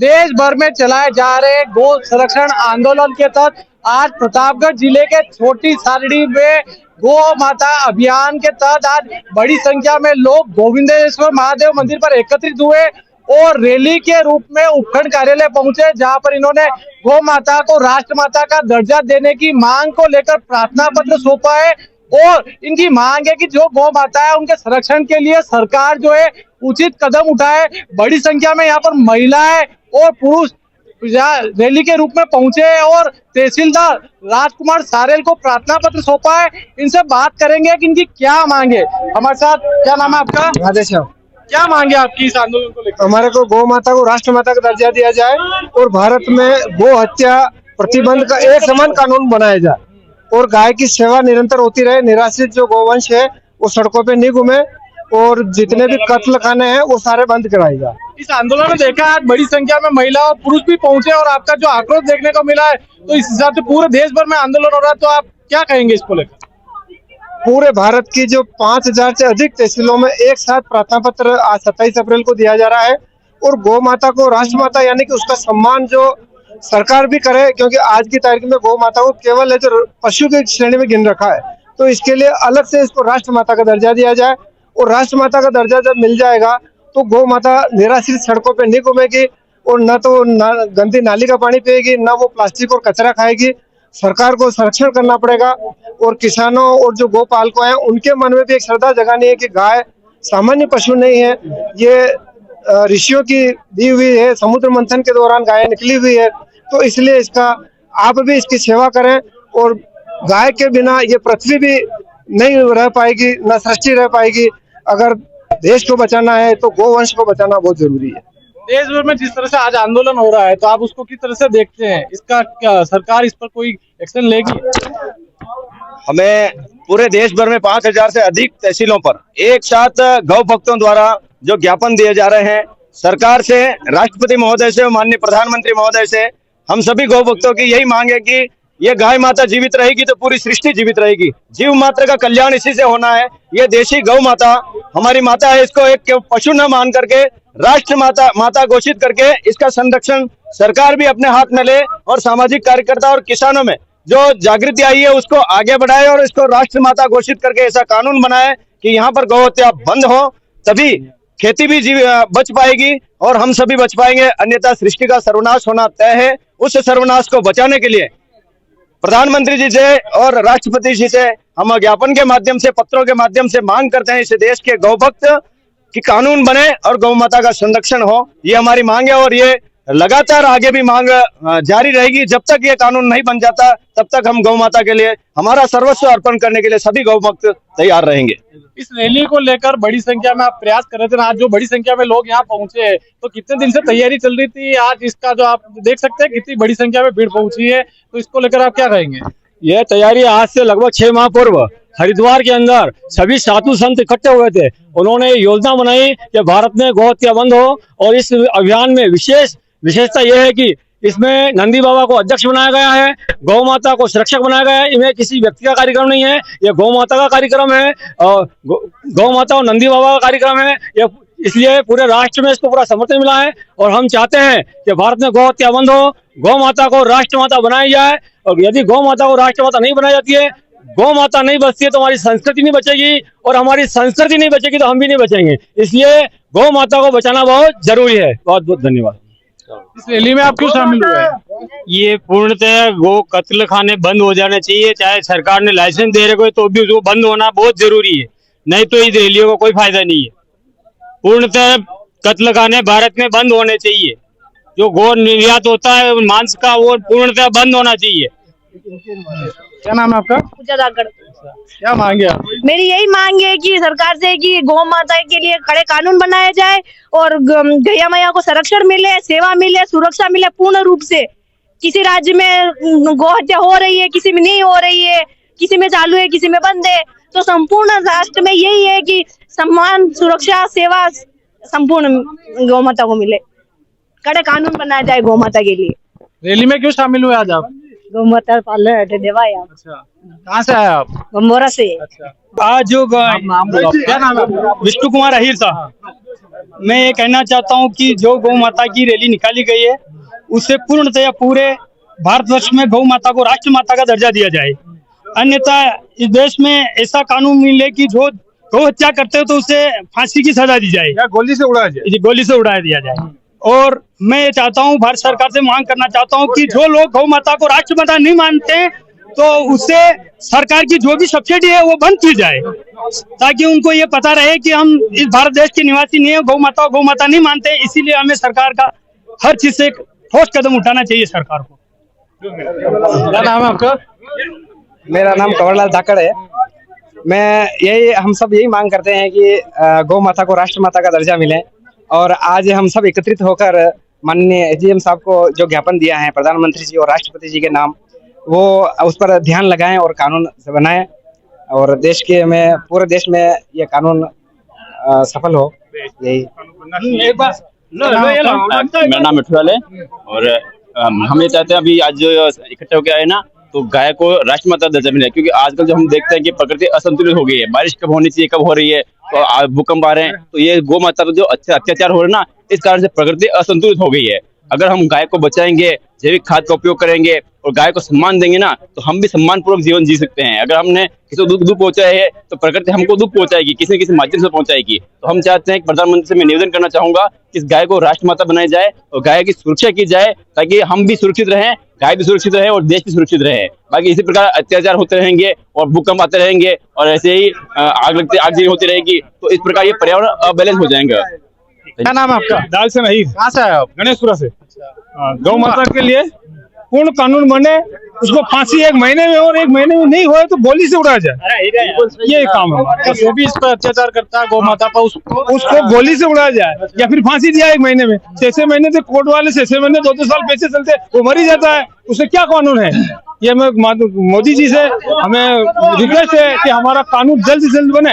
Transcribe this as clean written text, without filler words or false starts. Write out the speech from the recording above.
देश भर में चलाए जा रहे गो संरक्षण आंदोलन के तहत आज प्रतापगढ़ जिले के छोटी सारड़ी में गो माता अभियान के तहत आज बड़ी संख्या में लोग गोविंदेश्वर महादेव मंदिर पर एकत्रित हुए और रैली के रूप में उपखंड कार्यालय पहुंचे, जहां पर इन्होंने गौ माता को राष्ट्रमाता का दर्जा देने की मांग को लेकर प्रार्थना पत्र सौंपा है। और इनकी मांग है कि जो गौ माता है उनके संरक्षण के लिए सरकार जो है उचित कदम उठाए। बड़ी संख्या में यहाँ पर महिलाएं और पुरुष रैली के रूप में पहुंचे और तहसीलदार राजकुमार सारेल को प्रार्थना पत्र सौंपा है। इनसे बात करेंगे कि इनकी क्या मांग है। हमारे साथ, क्या नाम है आपका? राधेश। क्या मांगे आपकी इस आंदोलन को लेकर? हमारे को गौ माता को राष्ट्र माता का दर्जा दिया जाए और भारत में गो हत्या प्रतिबंध का एक समान कानून बनाया जाए और गाय की सेवा निरंतर होती रहे। निराश्रित जो गौवंश है वो सड़कों पे नहीं घूमे और जितने भी कत्ल खाने हैं वो सारे बंद कराए जाए। इस आंदोलन में देखा आज बड़ी संख्या में महिला और पुरुष भी पहुंचे और आपका जो आक्रोश देखने को मिला है, तो इस हिसाब से पूरे देश भर में आंदोलन हो रहा है, तो आप क्या कहेंगे इसको लेकर? पूरे भारत की जो 5000 से अधिक तहसीलों में एक साथ प्रार्थना पत्र आज 27 अप्रैल को दिया जा रहा है और गौ माता को राष्ट्रमाता यानी कि उसका सम्मान जो सरकार भी करे, क्योंकि आज की तारीख में गौ माता को केवल है जो पशु की श्रेणी में गिन रखा है, तो इसके लिए अलग से इसको राष्ट्रमाता का दर्जा दिया जाए। और राष्ट्रमाता का दर्जा जब मिल जाएगा तो गौ माता निराश्रित सड़कों पर नहीं घूमेगी और न तो गंदी नाली का पानी पिएगी, न वो प्लास्टिक और कचरा खाएगी। सरकार को संरक्षण करना पड़ेगा और किसानों और जो गोपालकों हैं उनके मन में भी एक श्रद्धा जगानी है कि गाय सामान्य पशु नहीं है, ये ऋषियों की दी हुई है, समुद्र मंथन के दौरान गाय निकली हुई है। तो इसलिए इसका आप भी इसकी सेवा करें और गाय के बिना ये पृथ्वी भी नहीं रह पाएगी, न सृष्टि रह पाएगी। अगर देश को बचाना है तो गोवंश को बचाना बहुत जरूरी है। देश भर में जिस तरह से आज आंदोलन हो रहा है, तो आप उसको किस तरह से देखते हैं? इसका क्या सरकार इस पर कोई एक्शन लेगी? हमें पूरे देश भर में 5000 से अधिक तहसीलों पर एक साथ गौ भक्तों द्वारा जो ज्ञापन दिए जा रहे हैं, सरकार से, राष्ट्रपति महोदय से, माननीय प्रधानमंत्री महोदय से हम सभी गौ भक्तों की यही मांग है कि ये गाय माता जीवित रहेगी तो पूरी सृष्टि जीवित रहेगी। जीव मात्र का कल्याण इसी से होना है। ये देशी गौ माता हमारी माता है, इसको एक पशु न मान करके राष्ट्र माता घोषित करके इसका संरक्षण सरकार भी अपने हाथ में ले और सामाजिक कार्यकर्ता और किसानों में जो जागृति आई है उसको आगे बढ़ाए और इसको राष्ट्र माता घोषित करके ऐसा कानून बनाए कि यहाँ पर गौ हत्या बंद हो, तभी खेती भी बच पाएगी और हम सभी बच पाएंगे, अन्यथा सृष्टि का सर्वनाश होना तय है। उस सर्वनाश को बचाने के लिए प्रधानमंत्री जी से और राष्ट्रपति जी से हम ज्ञापन के माध्यम से, पत्रों के माध्यम से मांग करते हैं इस देश के गौ भक्त कि कानून बने और गौ माता का संरक्षण हो। ये हमारी मांग है और ये लगातार आगे भी मांग जारी रहेगी। जब तक ये कानून नहीं बन जाता तब तक हम गौ माता के लिए हमारा सर्वस्व अर्पण करने के लिए सभी गौ भक्त तैयार रहेंगे। इस रैली को लेकर बड़ी संख्या में आप प्रयास कर रहे थे, आज जो बड़ी संख्या में लोग यहाँ पहुंचे हैं, तो कितने दिन से तैयारी चल रही थी? आज इसका जो आप देख सकते हैं कितनी बड़ी संख्या में भीड़ पहुंची है, तो इसको लेकर आप क्या कहेंगे? यह तैयारी आज से लगभग 6 माह पूर्व हरिद्वार के अंदर सभी साधु संत इकट्ठे हुए थे। उन्होंने योजना बनाई कि भारत में गौ हत्या बंद हो और इस अभियान में विशेषता यह है कि इसमें नंदी बाबा को अध्यक्ष बनाया गया है, गौ माता को संरक्षक बनाया गया है। इनमें किसी व्यक्ति का कार्यक्रम नहीं है, यह गौ माता का कार्यक्रम है और गौ माता और नंदी बाबा का कार्यक्रम है। यह इसलिए पूरे राष्ट्र में इसको पूरा समर्थन मिला है और हम चाहते हैं कि भारत में गौ हत्या बंद हो, गौ माता को राष्ट्र माता बनाई जाए। और यदि गौ माता को राष्ट्र माता नहीं बनाई जाती है, गौ माता नहीं बचती है, तो हमारी संस्कृति नहीं बचेगी और हमारी संस्कृति नहीं बचेगी तो हम भी नहीं बचेंगे। इसलिए गौ माता को बचाना बहुत जरूरी है। बहुत बहुत धन्यवाद। इस रैली में आप क्यों शामिल हुए? ये पूर्णतः गो कत्ल खाने बंद हो जाने चाहिए। चाहे सरकार ने लाइसेंस दे रहे तो भी उसको बंद होना बहुत जरूरी है, नहीं तो इस रैलियों का कोई फायदा नहीं है। पूर्णतः कत्ल खाने भारत में बंद होने चाहिए। जो गो निर्यात होता है मांस का, वो पूर्णतः बंद होना चाहिए। क्या नाम है आपका? पूजा जाकर क्या मांगे आप? मेरी यही मांग है कि सरकार से कि गौ माता के लिए कड़े कानून बनाए जाए और गैया मैया को संरक्षण मिले, सेवा मिले, सुरक्षा मिले पूर्ण रूप से। किसी राज्य में गौ हत्या हो रही है, किसी में नहीं हो रही है, किसी में चालू है, किसी में बंद है, तो संपूर्ण राष्ट्र में यही है कि सम्मान, सुरक्षा, सेवा संपूर्ण गौ माता को मिले। कड़े कानून बनाया जाए गौ माता के लिए। रैली में क्यों शामिल हुए आज आप? गौ माता पालने हटे देवा। अच्छा, कहाँ से आए आप? गंबोरा से। अच्छा, आज जो क्या नाम है? विष्णु कुमार अहिर साहब, मैं ये कहना चाहता हूँ कि जो गौ माता की रैली निकाली गई है उसे पूर्णतया पूरे भारतवर्ष में गौ माता को राष्ट्र माता का दर्जा दिया जाए। अन्यथा इस देश में ऐसा कानून मिले कि जो गौ हत्या करते हो तो उसे फांसी की सजा दी जाए या गोली से उड़ाया जाए। गोली से उड़ा दिया जाए। और मैं ये चाहता हूँ, भारत सरकार से मांग करना चाहता हूँ कि जो लोग गौ माता को राष्ट्रमाता नहीं मानते तो उससे सरकार की जो भी सब्सिडी है वो बंद की जाए, ताकि उनको ये पता रहे कि हम इस भारत देश के निवासी नहीं है, गौ माता नहीं मानते। इसीलिए हमें सरकार का हर चीज से ठोस कदम उठाना चाहिए सरकार को। क्या नाम है आपका? मेरा नाम कंवरलाल धाकड़ है। हम सब यही मांग करते हैं कि गौ माता को राष्ट्र माता का दर्जा मिले, और आज हम सब एकत्रित होकर माननीय एजीएम साहब को जो ज्ञापन दिया है प्रधानमंत्री जी और राष्ट्रपति जी के नाम, वो उस पर ध्यान लगाएं और कानून बनाएं, और पूरे देश में ये कानून सफल हो। यही मेरा नाम मिठुलाल है, और हम ये चाहते हैं अभी आज जो इकट्ठे होकर आए ना, तो गाय को राष्ट्रमाता दर्जा मिले, क्योंकि आजकल जो हम देखते हैं कि प्रकृति असंतुलित हो गई है, बारिश कब होनी चाहिए कब हो रही है, तो भूकंप आ रहे हैं, तो ये गौ माता पर जो अत्याचार हो रहे हैं ना, इस कारण से प्रकृति असंतुलित हो गई है। अगर हम गाय को बचाएंगे, जैविक खाद का उपयोग करेंगे और गाय को सम्मान देंगे ना, तो हम भी सम्मान पूर्वक जीवन जी सकते हैं। अगर हमने किसी को दुख पहुंचाया है तो प्रकृति हमको दुख पहुंचाएगी, किसी न किसी माध्यम से पहुंचाएगी। तो हम चाहते हैं कि प्रधानमंत्री से मैं निवेदन करना चाहूंगा कि इस गाय को राष्ट्रमाता बनाया जाए और गाय की सुरक्षा की जाए, ताकि हम भी सुरक्षित रहें, गाय भी सुरक्षित रहे और देश भी सुरक्षित रहे। बाकी इसी प्रकार अत्याचार होते रहेंगे और भूकंप आते रहेंगे और ऐसे ही आगजनी होती रहेगी, तो इस प्रकार ये पर्यावरण अबैलेंस हो जाएगा। क्या नाम है आपका? दाल से नहीं, कहाँ से आए आप? गणेशपुरा से। गौ माता के लिए पूर्ण कानून बने, उसको फांसी 1 महीने में और 1 महीने में नहीं होए तो गोली से उड़ाया जाए, ये काम है। जो भी इस पर अत्याचार करता है गौ माता पर उसको गोली से उड़ाया जाए या फिर फांसी दिया 1 महीने में। 6 महीने से कोर्ट वाले 6 महीने 2 साल पैसे चलते, वो मर ही जाता है, उसे क्या कानून है? ये मैं मोदी जी से हमें रिक्वेस्ट है कि हमारा कानून जल्द से जल्द बने।